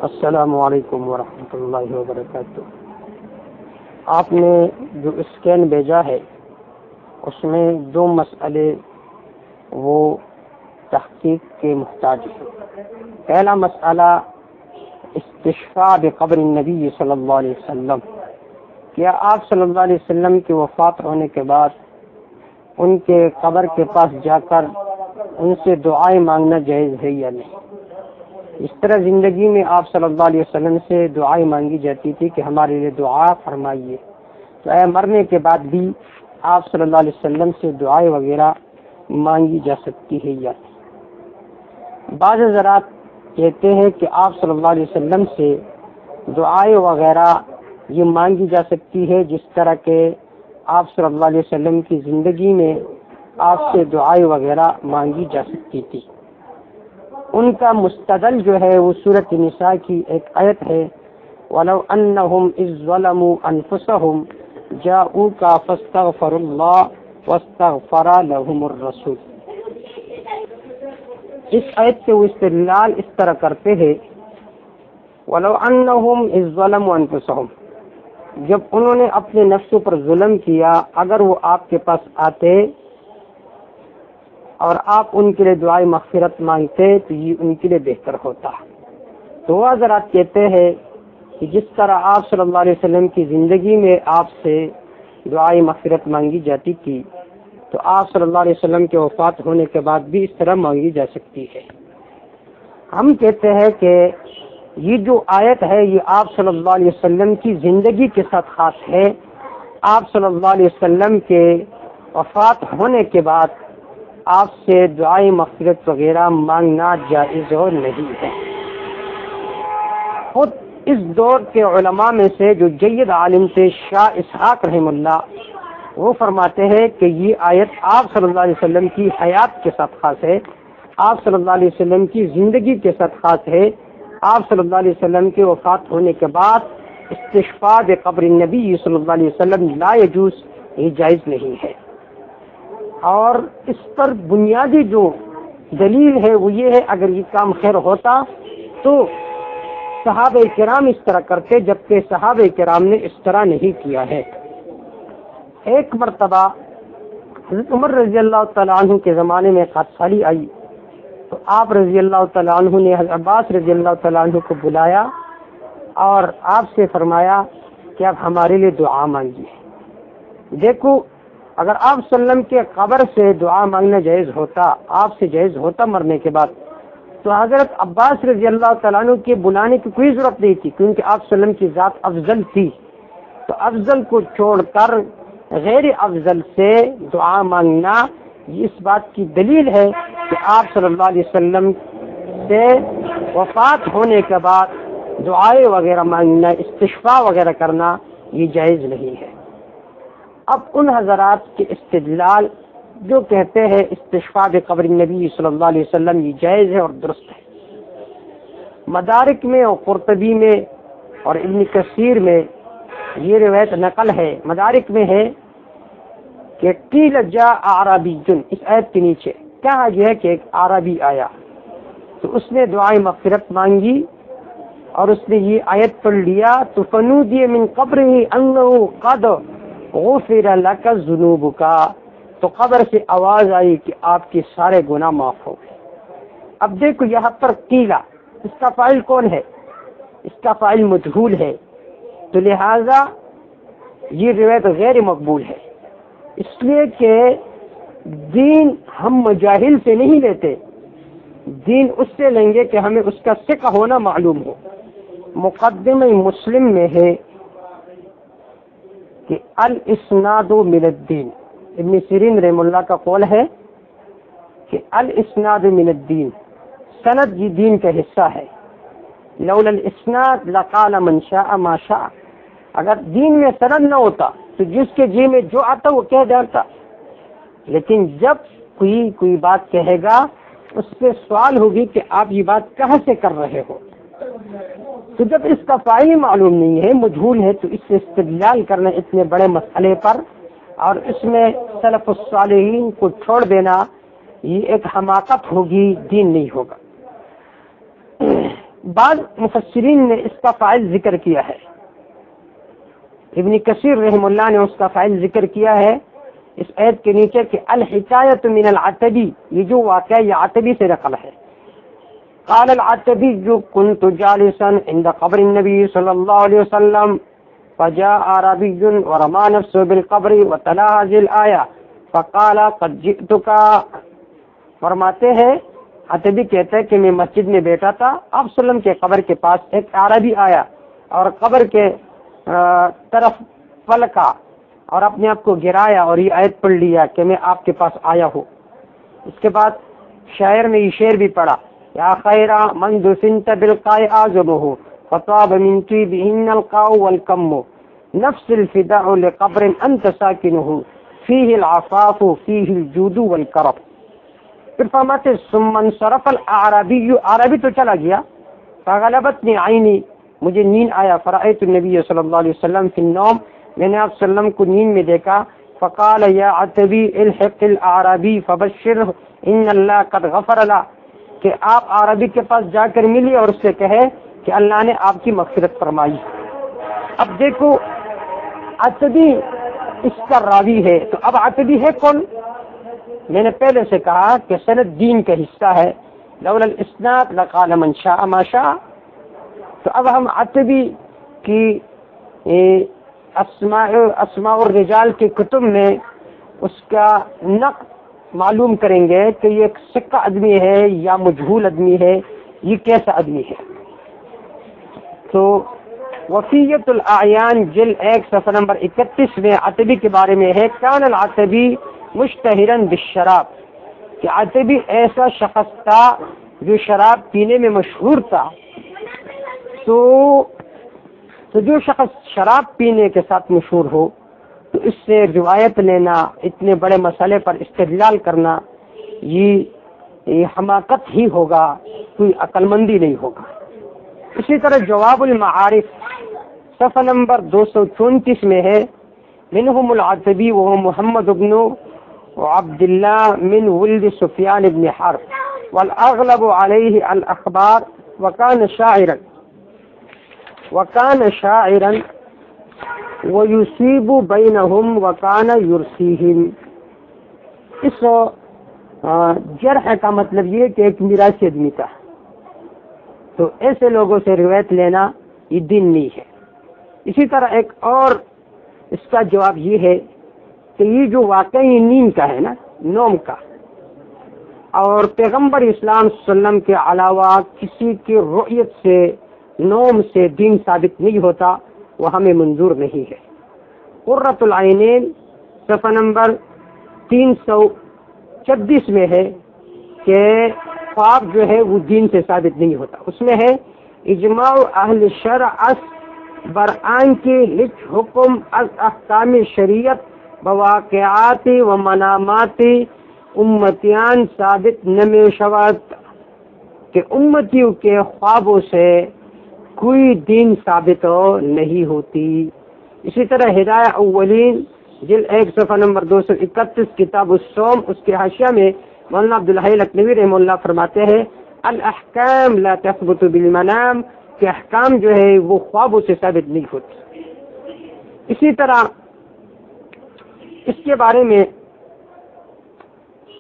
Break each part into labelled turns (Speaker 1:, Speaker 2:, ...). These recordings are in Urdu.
Speaker 1: السلام علیکم ورحمۃ اللہ وبرکاتہ۔ آپ نے جو اسکین بھیجا ہے اس میں دو مسئلے وہ تحقیق کے محتاج ہیں۔ پہلا مسئلہ استشفاء بقبر النبی صلی اللہ علیہ وسلم، کیا آپ صلی اللہ علیہ وسلم کی وفات ہونے کے بعد ان کے قبر کے پاس جا کر ان سے دعائیں مانگنا جائز ہے یا نہیں؟ اس طرح زندگی میں آپ صلی اللہ علیہ وسلم سے دعائیں مانگی جاتی تھی کہ ہمارے لیے دعا فرمائیے، تو اے مرنے کے بعد بھی آپ صلی اللہ علیہ وسلم سے دعائیں وغیرہ مانگی جا سکتی ہے یا نہیں؟ بعض حضرات کہتے ہیں کہ آپ صلی اللہ علیہ وسلم سے دعائیں وغیرہ یہ مانگی جا سکتی ہے جس طرح کہ آپ صلی اللہ علیہ وسلم کی زندگی میں آپ سے دعائیں وغیرہ مانگی جا سکتی تھی۔ ان کا مستدل جو ہے وہ سورۃ النساء کی ایک آیت ہے، وَلَوْ أَنَّهُمْ إِذ ظَّلَمُوا أَنفُسَهُمْ جَاءُوكَ فَاسْتَغْفَرُوا اللَّهَ وَاسْتَغْفَرَ لَهُمُ الرَّسُولُ۔ اس آیت سے وہ استدلال اس طرح کرتے ہیں، وَلَوْ أَنَّهُمْ إِذ ظَّلَمُوا أَنفُسَهُمْ، جب انہوں نے اپنے نفسوں پر ظلم کیا، اگر وہ آپ کے پاس آتے اور آپ ان کے لیے دعائیں مغفرت مانگتے تو یہ ان کے لیے بہتر ہوتا۔ تو وہ حضرات کہتے ہیں کہ جس طرح آپ صلی اللہ علیہ وسلم کی زندگی میں آپ سے دعائیں مغفرت مانگی جاتی تھی، تو آپ صلی اللہ علیہ وسلم کے وفات ہونے کے بعد بھی اس طرح مانگی جا سکتی ہے۔ ہم کہتے ہیں کہ یہ جو آیت ہے یہ آپ صلی اللہ علیہ وسلم کی زندگی کے ساتھ خاص ہے۔ آپ صلی اللہ علیہ وسلم کے وفات ہونے کے بعد آپ سے دعائیں مغفرت وغیرہ مانگنا جائز اور نہیں ہے۔ خود اس دور کے علماء میں سے جو جید عالم تھے شاہ اسحاق رحم اللہ، وہ فرماتے ہیں کہ یہ آیت آپ صلی اللہ علیہ وسلم کی حیات کے ساتھ خاص ہے، آپ صلی اللہ علیہ وسلم کی زندگی کے ساتھ خاص ہے۔ آپ صلی اللہ علیہ وسلم کے وفات ہونے کے بعد استشفاء بقبر النبی صلی اللہ علیہ وسلم لا یجوز، یہ جائز نہیں ہے۔ اور اس پر بنیادی جو دلیل ہے وہ یہ ہے، اگر یہ کام خیر ہوتا تو صحابہ کرام اس طرح کرتے، جبکہ صحابہ کرام نے اس طرح نہیں کیا ہے۔ ایک مرتبہ حضرت عمر رضی اللہ تعالیٰ عنہ کے زمانے میں قحط آئی تو آپ رضی اللہ تعالیٰ عنہ نے حضرت عباس رضی اللہ تعالیٰ عنہ کو بلایا اور آپ سے فرمایا کہ آپ ہمارے لیے دعا مانگیے۔ دیکھو، اگر آپ صلی اللہ علیہ وسلم کے قبر سے دعا مانگنا جائز ہوتا، آپ سے جائز ہوتا مرنے کے بعد، تو حضرت عباس رضی اللہ تعالیٰ عنہ کے بلانے کی کوئی ضرورت نہیں تھی، کیونکہ آپ صلی اللہ علیہ وسلم کی ذات افضل تھی۔ تو افضل کو چھوڑ کر غیر افضل سے دعا مانگنا یہ اس بات کی دلیل ہے کہ آپ صلی اللہ علیہ وسلم سے وفات ہونے کے بعد دعائیں وغیرہ مانگنا، استشفاء وغیرہ کرنا یہ جائز نہیں ہے۔ اب ان حضرات کے استدلال جو کہتے ہیں استشفاء بقبر النبی صلی اللہ علیہ وسلم یہ جائز ہے اور درست ہے، مدارک میں اور قرطبی میں اور ابن کثیر میں یہ روایت نقل ہے، مدارک میں ہے کہ قیل جاء اعرابی، اس آیت کے نیچے کہا گیا ہے کہ ایک اعرابی آیا تو اس نے دعائیں مغفرت مانگی اور اس نے یہ آیت پڑھ لیا، تو فنودی من قبرہ انہ قد غفر لک ذنوبک، تو قبر سے آواز آئی کہ آپ کے سارے گناہ معاف ہو گئے۔ اب دیکھو یہاں پر قیلا، اس کا فاعل کون ہے؟ اس کا فاعل مجہول ہے، تو لہذا یہ روایت غیر مقبول ہے، اس لیے کہ دین ہم مجاہل سے نہیں لیتے، دین اس سے لیں گے کہ ہمیں اس کا ثقہ ہونا معلوم ہو۔ مقدمہ مسلم میں ہے کہ الاسناد من الدین، ابن سیرین رحم اللہ کا قول ہے کہ الاسناد من الدین، سند یہ دین کا حصہ ہے۔ لولا الاسناد لقال من شاء ما شاء، اگر دین میں سند نہ ہوتا تو جس کے جی میں جو آتا وہ کہہ دیتا، لیکن جب کوئی بات کہے گا اس سے سوال ہوگی کہ آپ یہ بات کہاں سے کر رہے ہو، تو جب اس کا فاعل معلوم نہیں ہے، مجہول ہے، تو اس سے استدلال کرنا اتنے بڑے مسئلے پر اور اس میں سلف الصالحین کو چھوڑ دینا یہ ایک حماقت ہوگی، دین نہیں ہوگا۔ بعض مفسرین نے اس کا فاعل ذکر کیا ہے، ابن کثیر رحم اللہ نے اس کا فاعل ذکر کیا ہے اس آیت کے نیچے کہ الحکایۃ من العتبی، یہ جو واقعہ یہ عتبی سے نقل ہے۔ قال العتبی كنت جالسا عند قبر النبي صلی اللہ علیہ وسلم فجاء عربی ورمى نفسه بالقبر وتلا هذه الآية فقال قد جئتك۔ فرماتے ہیں عتبی کہتا ہے کہ میں مسجد میں بیٹھا تھا، آپ صلی اللہ علیہ وسلم کے قبر کے پاس ایک عربی آیا اور قبر کے طرف پلکا اور اپنے آپ کو گرایا اور یہ آیت پڑھ لیا کہ میں آپ کے پاس آیا ہوں۔ اس کے بعد شاعر نے یہ شعر بھی پڑھا، یا خیر من دفنت بالقاء اعظمه فطاب من طيبهن القاء والكم نفس الفداء لقبر انت ساكنه فيه العفاف فيه الجود والكرم۔ پھر فرماتے ثم انصرف الاعرابی، عربی تو چلا گیا، فغلبتنی عینی، مجھے نیند آیا، فرأیت النبی صلی اللہ علیہ وسلم فی النوم، میں نے آپ صلی اللہ علیہ وسلم کو نیند میں دیکھا، فقال یا عتبی الحق الاعرابی فبشرہ ان اللہ قد غفر له، کہ آپ عربی کے پاس جا کر ملی اور اس سے کہے کہ اللہ نے آپ کی مغفرت فرمائی۔ اب دیکھو عتبی اس کا راوی ہے، تو اب عتبی ہے کون؟ میں نے پہلے سے کہا کہ سند دین کا حصہ ہے، لولا الاسناد لقال من شاء ما شاء۔ تو اب ہم عتبی کی اسماء الرجال کی کتب میں اس کا نقد معلوم کریں گے کہ یہ ایک سکہ آدمی ہے یا مجہول آدمی ہے، یہ کیسا آدمی ہے۔ تو وفیت الاعیان جلد 1 صفحہ نمبر 31 میں عتبی کے بارے میں ہے، کان العتبی مشتہرن بالشراب، کہ عتبی ایسا شخص تھا جو شراب پینے میں مشہور تھا۔ تو جو شخص شراب پینے کے ساتھ مشہور ہو تو اس سے روایت لینا، اتنے بڑے مسئلے پر استدلال کرنا، یہ حماقت ہی ہوگا، کوئی عقل مندی نہیں ہوگا۔ اسی طرح جواب المعارف صفحہ نمبر 234 میں ہے، منہم العتبی وهو محمد بن عبد الله من ولد سفیان بن حرب والاغلب علیہ الاخبار وكان شاعرا ويصيب بينهم وكان يرسيهم۔ اس جرح کا مطلب یہ کہ ایک میراثی آدمی تھا، تو ایسے لوگوں سے روایت لینا یہ دین نہیں ہے۔ اسی طرح ایک اور اس کا جواب یہ ہے کہ یہ جو واقعی نیند کا ہے نا، نوم کا، اور پیغمبر اسلام صلی اللہ علیہ وسلم کے علاوہ کسی کی رؤیت سے، نوم سے دین ثابت نہیں ہوتا، وہ ہمیں منظور نہیں ہے۔ قرۃ العینین صفحہ نمبر 326 میں ہے کہ خواب جو ہے وہ دین سے ثابت نہیں ہوتا، اس میں ہے اجماع اہل شرع اس برآن کے لچ حکم از احکام شریعت بواقعات و منامات امتیان ثابت نمی شود، کہ امتیوں کے خوابوں سے کوئی دین ثابت نہیں ہوتی۔ اسی طرح ہدایہ اولین جلد 1 صفحہ نمبر 231 کتاب الصوم، اس کے حاشیہ میں مولانا عبدالحی لکھنوی رحمہ اللہ فرماتے ہیں الاحکام لا تثبت بالمنام، کہ احکام جو ہے وہ خوابوں سے ثابت نہیں ہوتے۔ اسی طرح اس کے بارے میں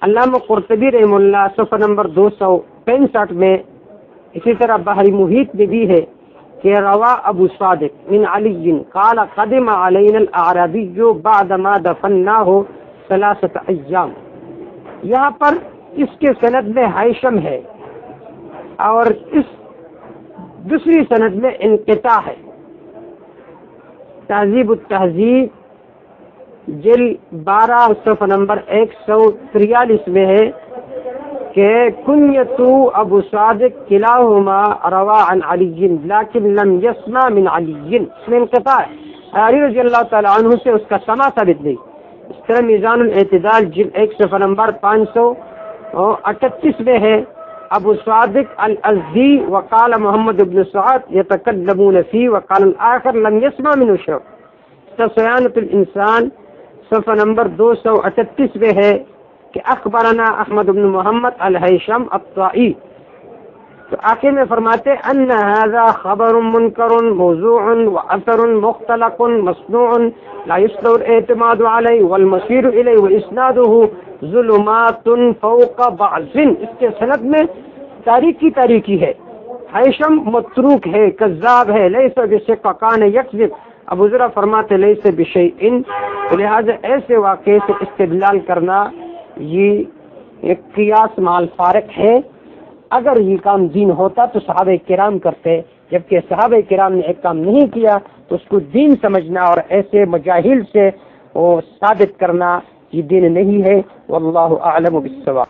Speaker 1: علامہ قرطبی رحمہ اللہ صفحہ نمبر 265 میں، اسی طرح بحری محیط میں بھی ہے کہ روا ابو صادق من علی قال قدم علینا الاعرابی بعد ما دفناه 3 ایام۔ یہاں پر اس کے سند میں ہیثم ہے اور اس دوسری سند میں انقطاع ہے۔ تہذیب التہذیب جلد 12 صفحہ نمبر 143 میں ہے کہ کنیت ابو صادق کلاہما روا عن علی لیکن لم یسمع من علی، اس میں انقطاع ہے، علی رضی اللہ تعالیٰ عنہ سے اس کا سماع ثابت نہیں۔ اس طرح میزان الاعتدال جلد 1 صفحہ نمبر 538 میں ہے ابو صادق الازدی وقال محمد بن سعد يتكلمون فيه وقال الآخر لم يسمع منه شيء۔ صیانۃ الانسان صفحہ نمبر 238 میں ہے کہ اخبرنا احمد بن محمد الہیثم الطائی تو آخر میں فرماتے ان هذا خبر منکر موضوع واثر مختلق مصنوع لا يصلح الاعتماد عليه والمصير اليه واسناده ظلمات فوق بعض. اس کے سند میں تاریکی ہے، حیشم متروک ہے، کذاب ہے، لیس بشق کان یکذب. ابو ذر فرماتے لیس بشیء. لہذا ایسے واقعے سے استدلال کرنا یہ ایک قیاس مع الفارق ہے. اگر یہ کام دین ہوتا تو صحابہ کرام کرتے، جبکہ صحابہ کرام نے ایک کام نہیں کیا تو اس کو دین سمجھنا اور ایسے مجاہل سے وہ ثابت کرنا یہ دین نہیں ہے. واللہ اعلم بالصواب.